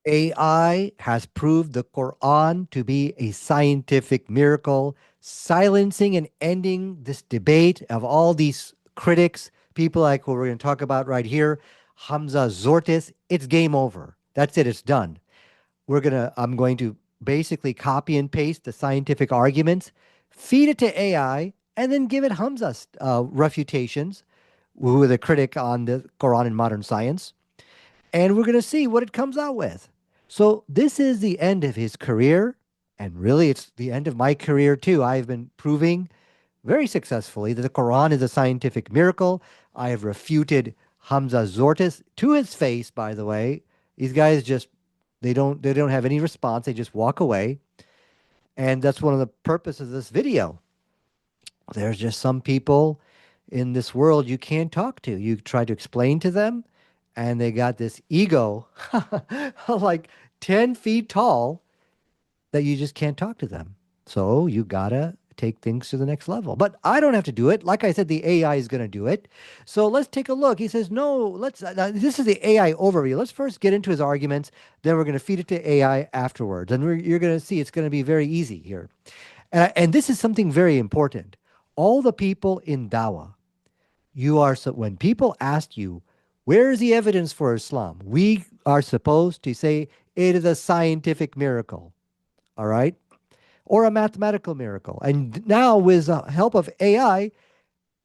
AI has proved the Quran to be a scientific miracle, silencing and ending this debate of all these critics, people like who we're going to talk about right here, Hamza Tzortzis. It's game over. That's it. It's done. I'm going to basically copy and paste the scientific arguments, feed it to AI, and then give it Hamza's refutations, who is a critic on the Quran and modern science, and we're going to see what it comes out with. So this is the end of his career, and really it's the end of my career too. I've been proving very successfully that the Quran is a scientific miracle. I have refuted Hamza Tzortzis to his face, by the way. These guys just they don't have any response. They just walk away. And that's one of the purposes of this video. There's just some people in this world you can't talk to. You try to explain to them, and they got this ego like 10 feet tall that you just can't talk to them. So you gotta take things to the next level. But I don't have to do it. Like I said, the AI is going to do it. So let's take a look. He says, no, now, this is the AI overview. Let's first get into his arguments. Then we're going to feed it to AI afterwards. And you're going to see it's going to be very easy here. And this is something very important. All the people in Dawah, so when people ask you, where is the evidence for Islam? We are supposed to say it is a scientific miracle, all right? Or a mathematical miracle. And now with the help of AI,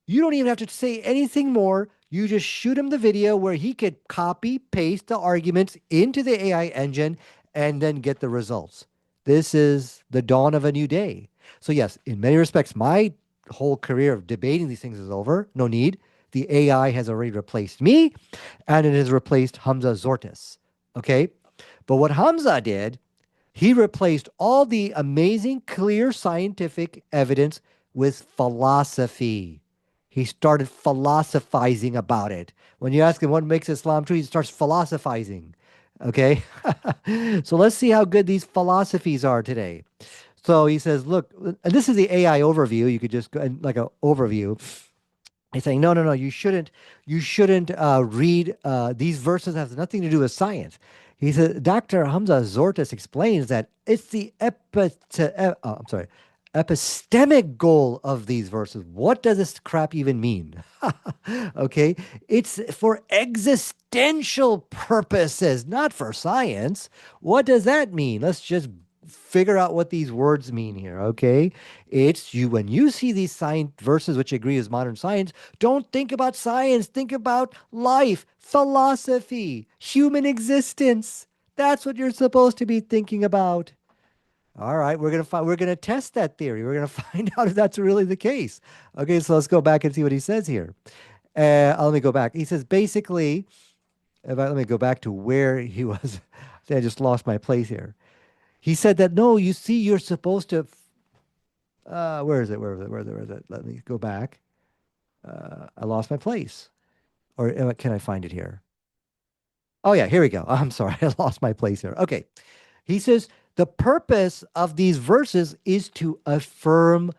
you don't even have to say anything more. You just shoot him the video where he could copy, paste the arguments into the AI engine and then get the results. This is the dawn of a new day. So yes, in many respects, my whole career of debating these things is over. No need. The AI has already replaced me, and it has replaced Hamza Tzortzis. Okay? But what Hamza did, he replaced all the amazing, clear scientific evidence with philosophy. He started philosophizing about it. When you ask him what makes Islam true, he starts philosophizing. Okay? So let's see how good these philosophies are today. So he says, look, and this is the AI overview. You could just go like an overview. He's saying, no, no, no, you shouldn't read these verses have nothing to do with science. He said, Dr. Hamza Tzortzis explains that it's the epistemic goal of these verses. What does this crap even mean? Okay, it's for existential purposes, not for science. What does that mean? Let's just figure out what these words mean here, okay? It's you when you see these science verses which agree with modern science, don't think about science, think about life, philosophy, human existence. That's what you're supposed to be thinking about. All right, we're gonna test that theory. We're gonna find out if that's really the case. Okay, so let's go back and see what he says here. Let me go back. He says basically, let me go back to where he was. I just lost my place here. He said that no, you see, you're supposed to. Where is it? Where is it? Where is it? Where is it? Let me go back. I lost my place. Or can I find it here? Oh, yeah, here we go. I'm sorry. I lost my place here. Okay. He says the purpose of these verses is to affirm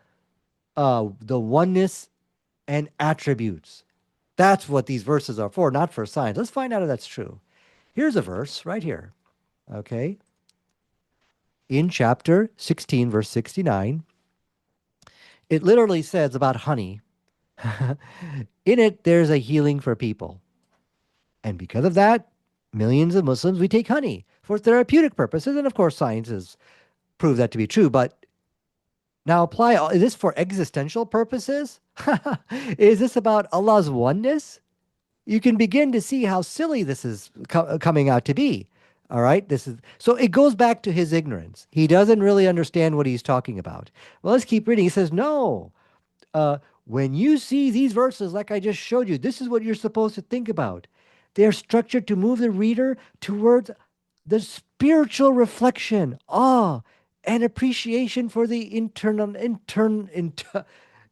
the oneness and attributes. That's what these verses are for, not for science. Let's find out if that's true. Here's a verse right here. Okay. In chapter 16, verse 69, it literally says about honey. In it, there's a healing for people. And because of that, millions of Muslims, we take honey for therapeutic purposes. And of course, science has proved that to be true. But now is this for existential purposes? Is this about Allah's oneness? You can begin to see how silly this is coming out to be. All right, so it goes back to his ignorance. He doesn't really understand what he's talking about. Well, let's keep reading. He says, no, when you see these verses, like I just showed you, this is what you're supposed to think about. They're structured to move the reader towards the spiritual reflection, awe, and appreciation for the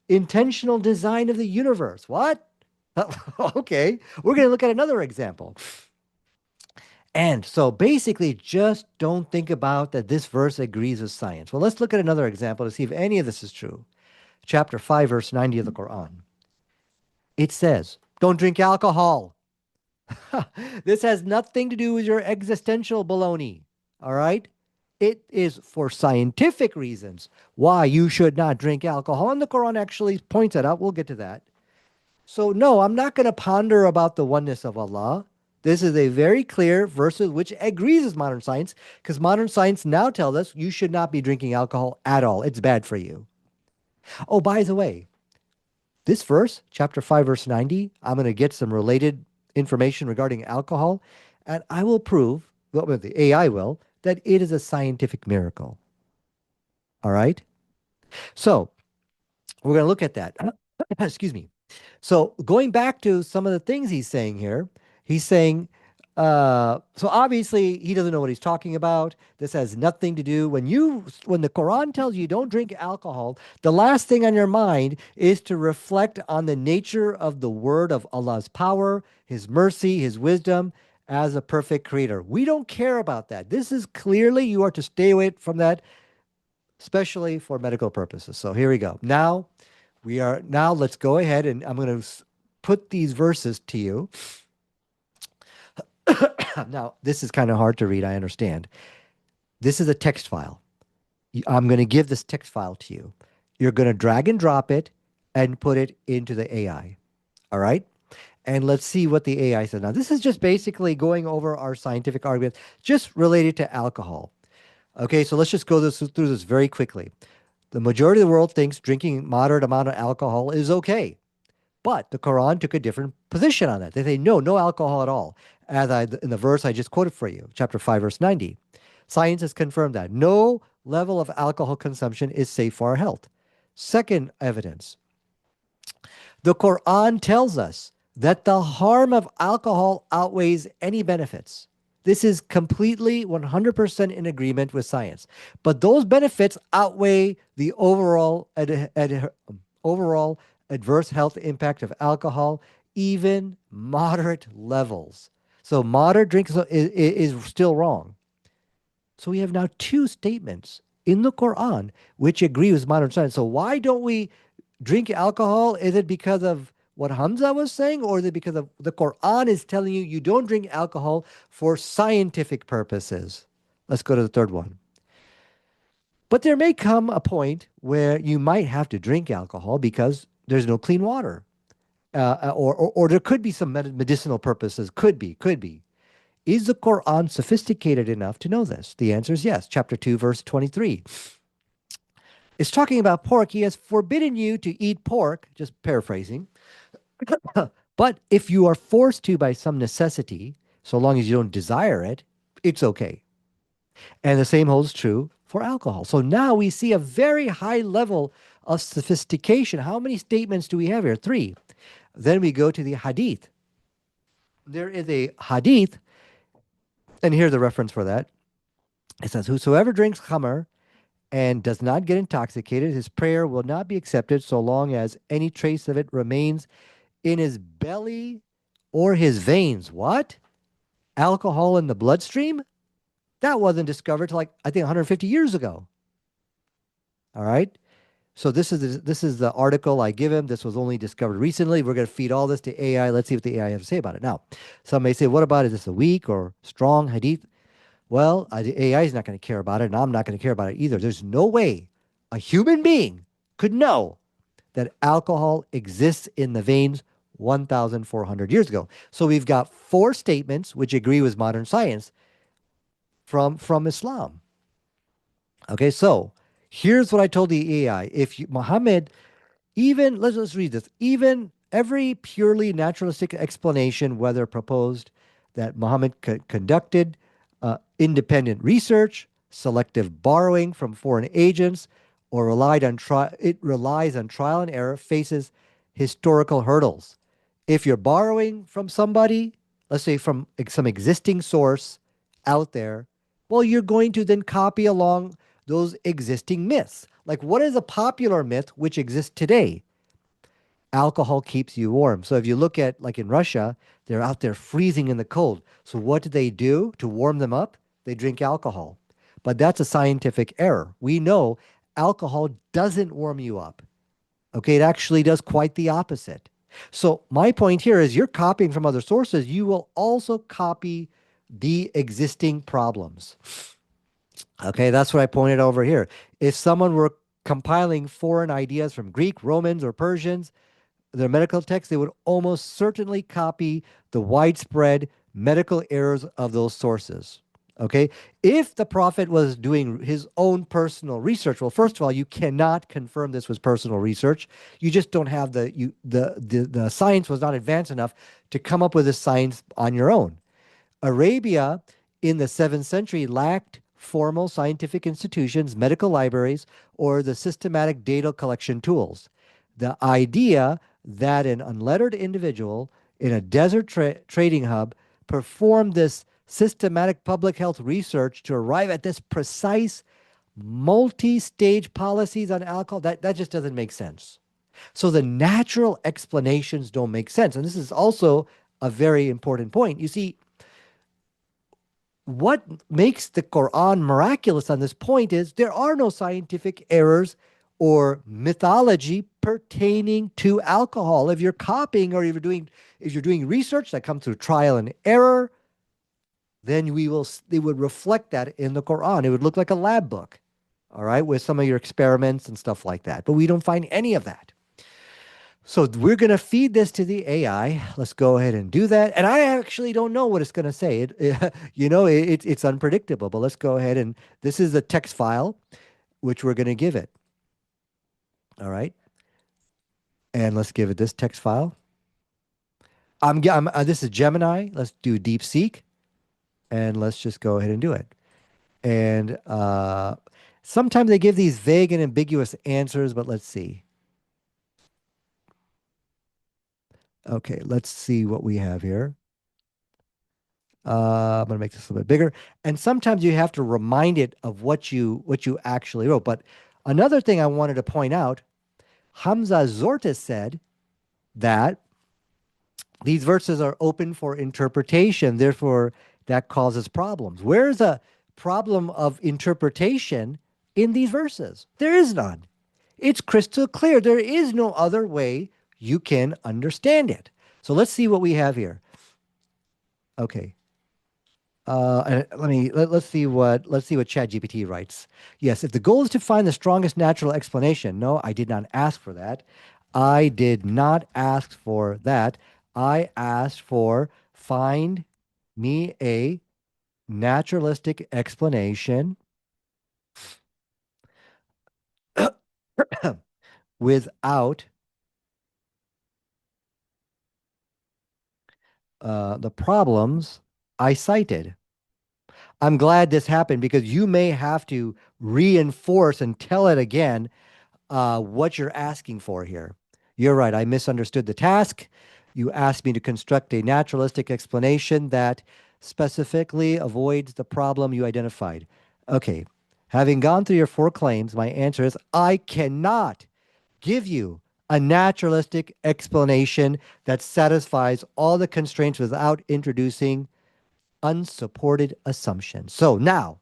intentional design of the universe. What? Okay, we're going to look at another example. And so basically, just don't think about that this verse agrees with science. Well, let's look at another example to see if any of this is true. Chapter 5, verse 90 of the Quran. It says, don't drink alcohol. This has nothing to do with your existential baloney. All right? It is for scientific reasons why you should not drink alcohol. And the Quran actually points that out. We'll get to that. So, no, I'm not going to ponder about the oneness of Allah. This is a very clear verse which agrees with modern science, because modern science now tells us you should not be drinking alcohol at all. It's bad for you. Oh, by the way, this verse, chapter 5, verse 90, I'm going to get some related information regarding alcohol, and I will prove, well, the AI will, that it is a scientific miracle. All right? So, we're going to look at that. Excuse me. So going back to some of the things he's saying here, he's saying, so obviously he doesn't know what he's talking about. This has nothing to do when the Quran tells you don't drink alcohol, the last thing on your mind is to reflect on the nature of the word of Allah's power, his mercy, his wisdom as a perfect creator. We don't care about that. This is clearly, you are to stay away from that, especially for medical purposes. So here we go. Now let's go ahead and I'm going to put these verses to you. Now, this is kind of hard to read, I understand. This is a text file. I'm going to give this text file to you. You're going to drag and drop it and put it into the AI. All right? And let's see what the AI says. Now, this is just basically going over our scientific argument, just related to alcohol. Okay, so let's just go through this very quickly. The majority of the world thinks drinking moderate amount of alcohol is okay. But the Quran took a different position on that. They say, no alcohol at all. In the verse I just quoted for you, chapter 5, verse 90. Science has confirmed that no level of alcohol consumption is safe for our health. Second evidence, the Quran tells us that the harm of alcohol outweighs any benefits. This is completely 100% in agreement with science. But those benefits outweigh the overall adverse health impact of alcohol, even moderate levels. So moderate drinking is still wrong. So we have now two statements in the Quran which agree with modern science. So why don't we drink alcohol? Is it because of what Hamza was saying, or is it because of the Quran is telling you you don't drink alcohol for scientific purposes? Let's go to the third one. But there may come a point where you might have to drink alcohol because there's no clean water. Or there could be some medicinal purposes. Could be. Is the Quran sophisticated enough to know this? The answer is yes. Chapter 2, verse 23. It's talking about pork. He has forbidden you to eat pork, just paraphrasing. But if you are forced to by some necessity, so long as you don't desire it, it's okay. And the same holds true for alcohol. So now we see a very high level of sophistication. How many statements do we have here? 3. Then we go to the hadith. There is a hadith, and here's the reference for that. It says, whosoever drinks khamr and does not get intoxicated, his prayer will not be accepted so long as any trace of it remains in his belly or his veins. What? Alcohol in the bloodstream? That wasn't discovered till I think 150 years ago. All right. So this is the article I give him. This was only discovered recently. We're going to feed all this to AI. Let's see what the AI has to say about it. Now, some may say, what about, is this a weak or strong hadith? Well, the AI is not going to care about it, and I'm not going to care about it either. There's no way a human being could know that alcohol exists in the veins 1,400 years ago. So we've got 4 statements which agree with modern science from Islam. Okay, so here's what I told the AI. Muhammad, even, let's read this, even every purely naturalistic explanation, whether proposed that Muhammad conducted independent research, selective borrowing from foreign agents, or relies on trial and error, faces historical hurdles. If you're borrowing from somebody, let's say from some existing source out there, well, you're going to then copy along those existing myths. Like, what is a popular myth which exists today? Alcohol keeps you warm. So if you look at, like in Russia, they're out there freezing in the cold. So what do they do to warm them up? They drink alcohol. But that's a scientific error. We know alcohol doesn't warm you up. Okay, it actually does quite the opposite. So my point here is you're copying from other sources. You will also copy the existing problems. Okay, that's what I pointed over here. If someone were compiling foreign ideas from Greek, Romans, or Persians, their medical texts, they would almost certainly copy the widespread medical errors of those sources. Okay, if the prophet was doing his own personal research, well, first of all, you cannot confirm this was personal research. You just don't have the science was not advanced enough to come up with this science on your own. Arabia in the 7th century lacked formal scientific institutions, medical libraries, or the systematic data collection tools. The idea that an unlettered individual in a desert trading hub performed this systematic public health research to arrive at this precise multi-stage policies on alcohol, that just doesn't make sense. So the natural explanations don't make sense. And this is also a very important point. You see, what makes the Quran miraculous on this point is there are no scientific errors or mythology pertaining to alcohol. If you're copying or if you're doing research that comes through trial and error, then they would reflect that in the Quran. It would look like a lab book, all right, with some of your experiments and stuff like that. But we don't find any of that. So we're going to feed this to the AI. Let's go ahead and do that. And I actually don't know what it's going to say. It's unpredictable, but let's go ahead and this is a text file, which we're going to give it. All right. And let's give it this text file. This is Gemini. Let's do DeepSeek and let's just go ahead and do it. And sometimes they give these vague and ambiguous answers, but let's see. Okay, let's see what we have here. I'm going to make this a little bit bigger. And sometimes you have to remind it of what you actually wrote. But another thing I wanted to point out, Hamza Tzortzis said that these verses are open for interpretation. Therefore, that causes problems. Where's a problem of interpretation in these verses? There is none. It's crystal clear. There is no other way you can understand it. So let's see what we have here. Okay. And let's see what ChatGPT writes. Yes, if the goal is to find the strongest natural explanation, no, I did not ask for that. I did not ask for that. I asked for find me a naturalistic explanation without the problems I cited. I'm glad this happened because you may have to reinforce and tell it again what you're asking for here. You're right. I misunderstood the task. You asked me to construct a naturalistic explanation that specifically avoids the problem you identified. Okay. Having gone through your 4 claims, my answer is I cannot give you a naturalistic explanation that satisfies all the constraints without introducing unsupported assumptions. So now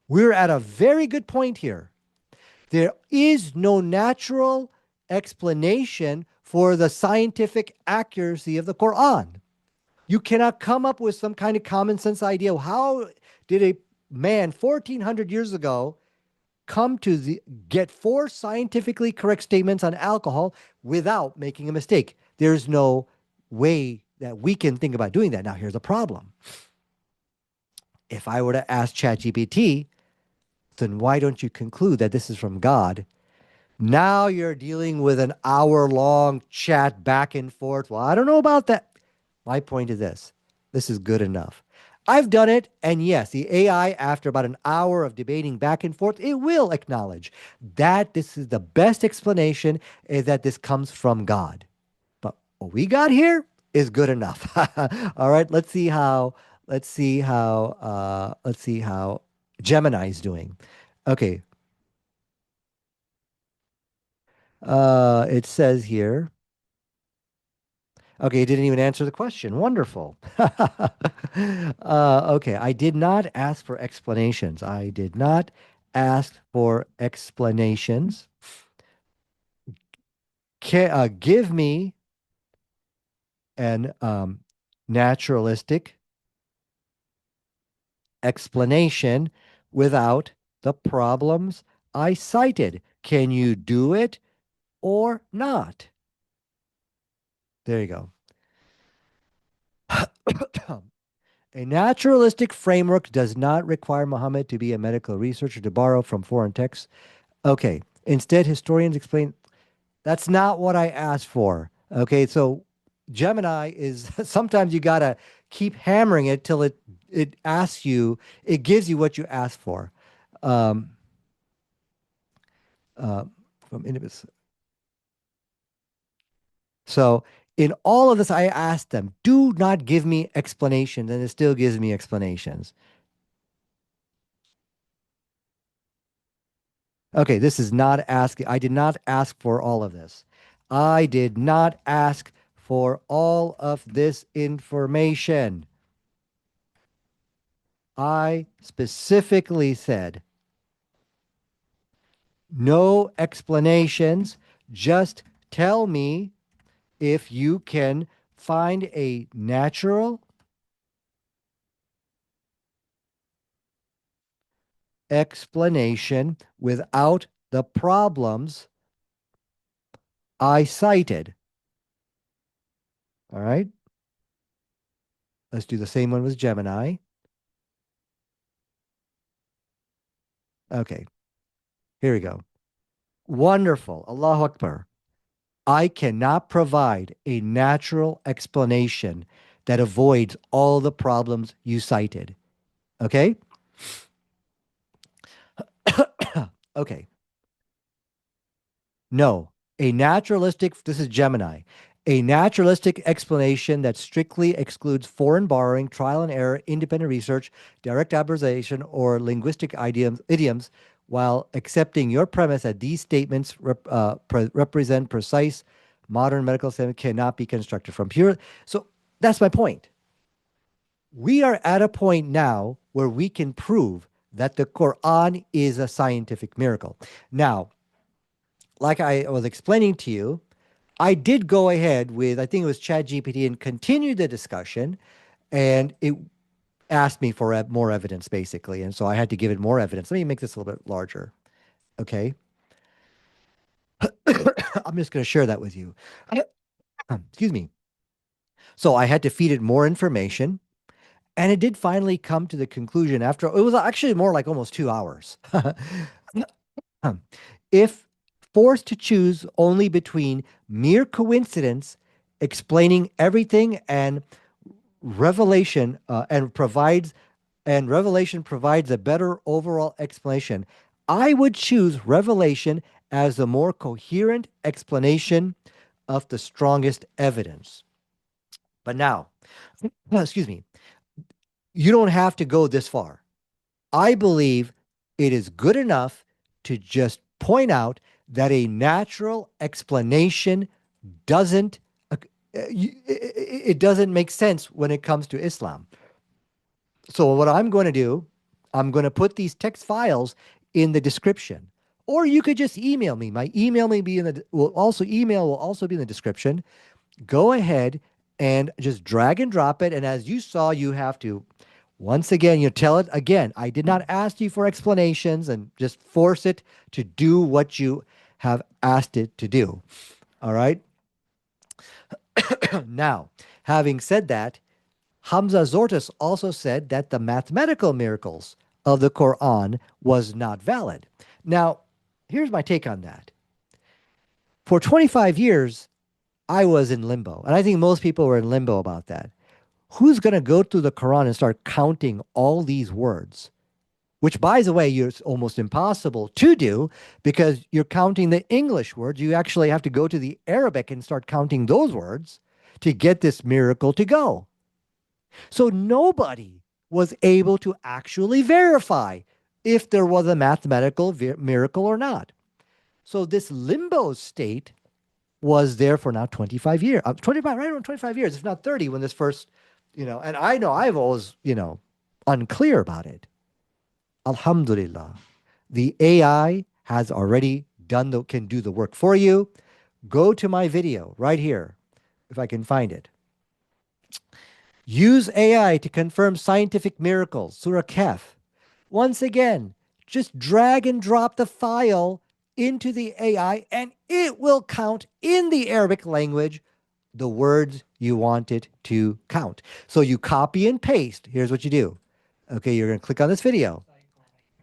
we're at a very good point here. There is no natural explanation for the scientific accuracy of the Quran. You cannot come up with some kind of common sense idea. How did a man 1400 years ago come to get 4 scientifically correct statements on alcohol without making a mistake? There's no way that we can think about doing that. Now, here's a problem. If I were to ask ChatGPT, then why don't you conclude that this is from God? Now you're dealing with an hour-long chat back and forth. Well, I don't know about that. My point is this. This is good enough. I've done it, and yes, the AI, after about an hour of debating back and forth, it will acknowledge that this is the best explanation, is that this comes from God. But what we got here is good enough. All right, let's see how Gemini is doing. Okay. It says here. Okay, it didn't even answer the question. Wonderful. Okay, I did not ask for explanations. I did not ask for explanations. Give me an naturalistic explanation without the problems I cited. Can you do it or not? There you go. A naturalistic framework does not require Muhammad to be a medical researcher to borrow from foreign texts. Okay. Instead, historians explain that's not what I asked for. Okay. So Gemini is sometimes you got to keep hammering it till it asks you, it gives you what you asked for. Um, uh, from Inibis. So in all of this, I asked them, do not give me explanations, and it still gives me explanations. Okay, this is not asking. I did not ask for all of this. I did not ask for all of this information. I specifically said no explanations. Just tell me if you can find a natural explanation without the problems I cited. All right. Let's do the same one with Gemini. Okay. Here we go. Wonderful. Allahu Akbar. I cannot provide a natural explanation that avoids all the problems you cited. Okay? Okay. No. This is Gemini. A naturalistic explanation that strictly excludes foreign borrowing, trial and error, independent research, direct observation, or linguistic idioms, while accepting your premise that these statements represent precise modern medical statements cannot be constructed from pure. So that's my point. We are at a point now where we can prove that the Quran is a scientific miracle. Now, like I was explaining to you, I did go ahead with, I think it was ChatGPT, and continued the discussion, and it asked me for more evidence, basically. And so I had to give it more evidence. Let me make this a little bit larger. Okay. I'm just going to share that with you. Excuse me. So I had to feed it more information. And it did finally come to the conclusion after, it was actually more like almost 2 hours. If forced to choose only between mere coincidence explaining everything and revelation and revelation provides a better overall explanation, I would choose revelation as the more coherent explanation of the strongest evidence. But now, excuse me, you don't have to go this far. I believe it is good enough to just point out that a natural explanation doesn't it doesn't make sense when it comes to Islam. So what I'm going to do, I'm going to put these text files in the description. Or you could just email me. My email may be in the email will also be in the description. Go ahead and just drag and drop it. And as you saw, you have to once again, you tell it again, I did not ask you for explanations, and just force it to do what you have asked it to do. All right. Now, having said that, Hamza Tzortzis also said that the mathematical miracles of the Quran was not valid. Now, here's my take on that. For 25 years, I was in limbo, and I think most people were in limbo about that. Who's going to go through the Quran and start counting all these words? Which, by the way, it's almost impossible to do because you're counting the English words. You actually have to go to the Arabic and start counting those words to get this miracle to go. So nobody was able to actually verify if there was a mathematical miracle or not. So this limbo state was there for now 25 years, 25, right around 25 years, if not 30, when this first, and I know I've always, unclear about it. Alhamdulillah, the AI has already can do the work for you. Go to my video right here, if I can find it. Use AI to confirm scientific miracles. Surah Kaf. Once again, just drag and drop the file into the AI and it will count in the Arabic language the words you want it to count. So you copy and paste. Here's what you do. Okay, you're going to click on this video.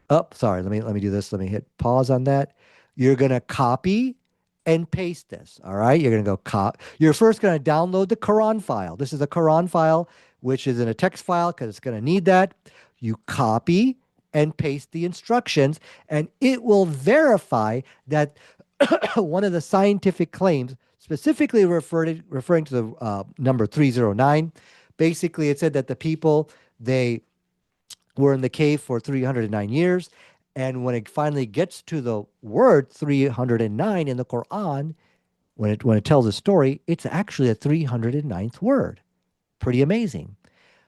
Oh, sorry. Let me do this. Let me hit pause on that. You're going to copy and paste this. All right. You're going to go You're first going to download the Quran file. This is a Quran file, which is in a text file because it's going to need that. You copy and paste the instructions, and it will verify that one of the scientific claims, specifically referring to the number 309, basically it said that the people, they were in the cave for 309 years. And when it finally gets to the word 309 in the Quran, when it tells a story, it's actually a 309th word. Pretty amazing.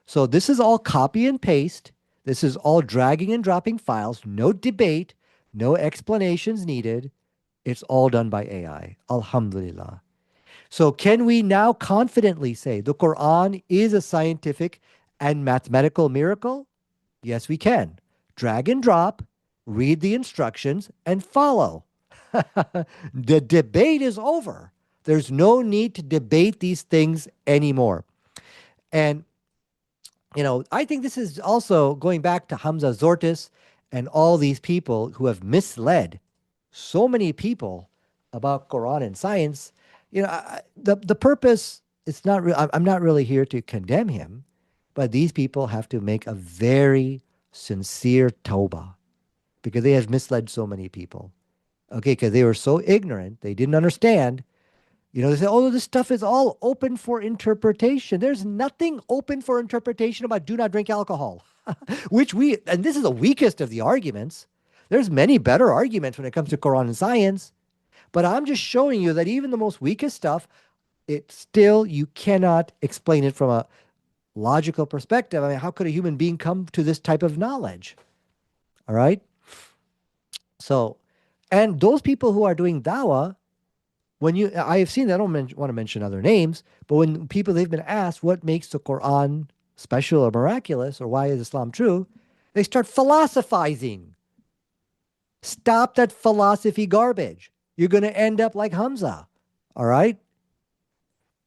So this is all copy and paste. This is all dragging and dropping files, no debate, no explanations needed. It's all done by AI. Alhamdulillah. So can we now confidently say the Quran is a scientific and mathematical miracle? Yes, we can. Drag and drop, read the instructions, and follow. The debate is over. There's no need to debate these things anymore. And, I think this is also going back to Hamza Tzortzis and all these people who have misled so many people about Quran and science. The purpose, it's not I'm not really here to condemn him, but these people have to make a very sincere tawbah because they have misled so many people. Okay, because they were so ignorant, they didn't understand. They say, oh, this stuff is all open for interpretation. There's nothing open for interpretation about do not drink alcohol, and this is the weakest of the arguments. There's many better arguments when it comes to Quran and science, but I'm just showing you that even the most weakest stuff, you cannot explain it from a logical perspective. I mean, how could a human being come to this type of knowledge? All right. So, and those people who are doing dawah, I have seen, I don't want to mention other names, but when they've been asked what makes the Quran special or miraculous, or why is Islam true, they start philosophizing. Stop that philosophy garbage. You're going to end up like Hamza. All right.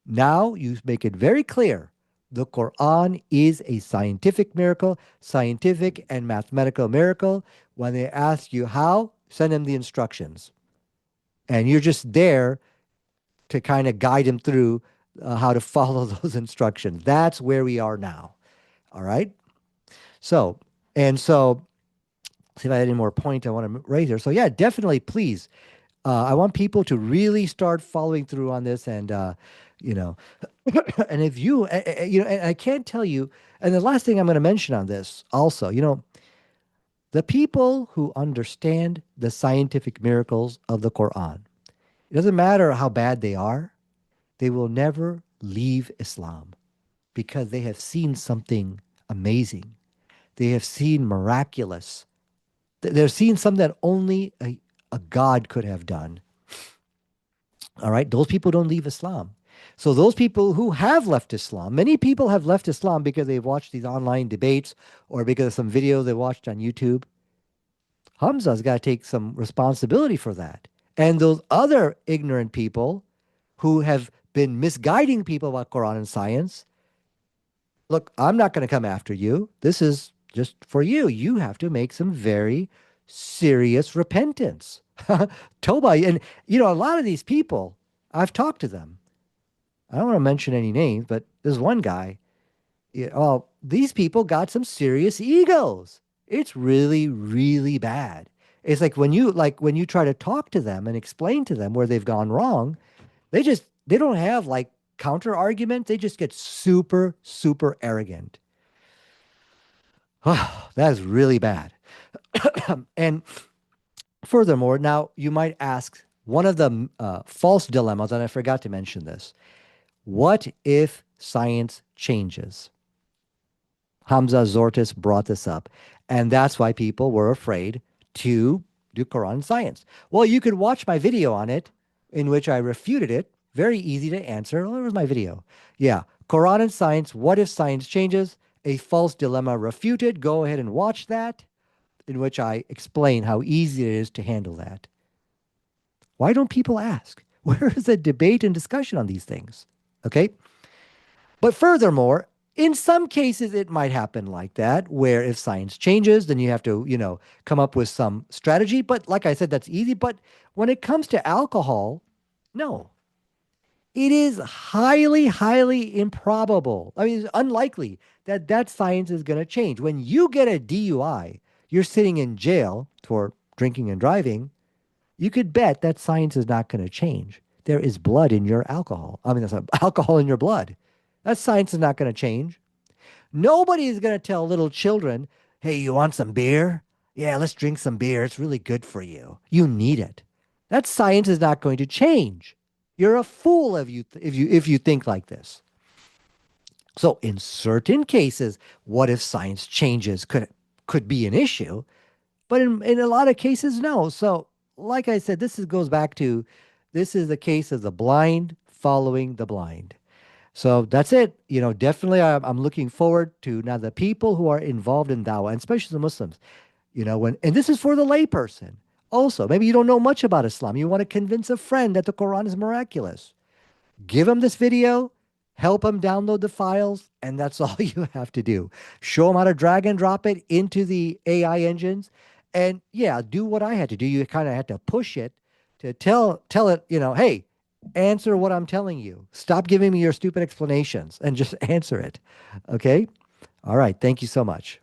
Now you make it very clear. The Quran is a scientific miracle, scientific and mathematical miracle. When they ask you how, send them the instructions. And you're just there to kind of guide them through how to follow those instructions. That's where we are now. All right. So, see if I had any more point I want to raise here. So yeah, definitely, please. I want people to really start following through on this, and and if and I can't tell you. And the last thing I'm going to mention on this also, the people who understand the scientific miracles of the Quran, it doesn't matter how bad they are, they will never leave Islam because they have seen something amazing. They have seen miraculous. They've seen something that only a God could have done. All right? Those people don't leave Islam. So those people who have left Islam, many people have left Islam because they've watched these online debates or because of some video they watched on YouTube. Hamza's got to take some responsibility for that. And those other ignorant people who have been misguiding people about Quran and science, look, I'm not going to come after you. This is just for you. You have to make some very serious repentance. Toba. And, a lot of these people, I've talked to them. I don't want to mention any names, but there's one guy. These people got some serious egos. It's really, really bad. It's like when you try to talk to them and explain to them where they've gone wrong, they don't have like counter argument. They just get super, super arrogant. Oh, that is really bad. And furthermore, now you might ask one of the false dilemmas, and I forgot to mention this. What if science changes? Hamza Tzortzis brought this up, and that's why people were afraid to do Quran science. Well, you could watch my video on it in which I refuted it. Very easy to answer. Oh, where's my video? Yeah. Quran and Science, What If Science Changes? A False Dilemma Refuted. Go ahead and watch that, in which I explain how easy it is to handle that. Why don't people ask? Where is the debate and discussion on these things? Okay. But furthermore, in some cases, it might happen like that, where if science changes, then you have to, come up with some strategy. But like I said, that's easy. But when it comes to alcohol, no. It is highly, highly improbable. I mean, it's unlikely that that science is going to change. When you get a DUI, you're sitting in jail for drinking and driving. You could bet that science is not going to change. There is blood in your alcohol. I mean, there's alcohol in your blood. That science is not going to change. Nobody is going to tell little children, hey, you want some beer? Yeah, let's drink some beer. It's really good for you. You need it. That science is not going to change. You're a fool if you think like this. So in certain cases, what if science changes could be an issue, but in a lot of cases, no. So like I said, goes back to this is the case of the blind following the blind. So that's it. Definitely I'm looking forward to now the people who are involved in dawah, and especially the Muslims, and this is for the layperson. Also, maybe you don't know much about Islam. You want to convince a friend that the Quran is miraculous. Give them this video, help them download the files, and that's all you have to do. Show them how to drag and drop it into the AI engines. And yeah, do what I had to do. You kind of had to push it to tell it, hey, answer what I'm telling you. Stop giving me your stupid explanations and just answer it. Okay? All right. Thank you so much.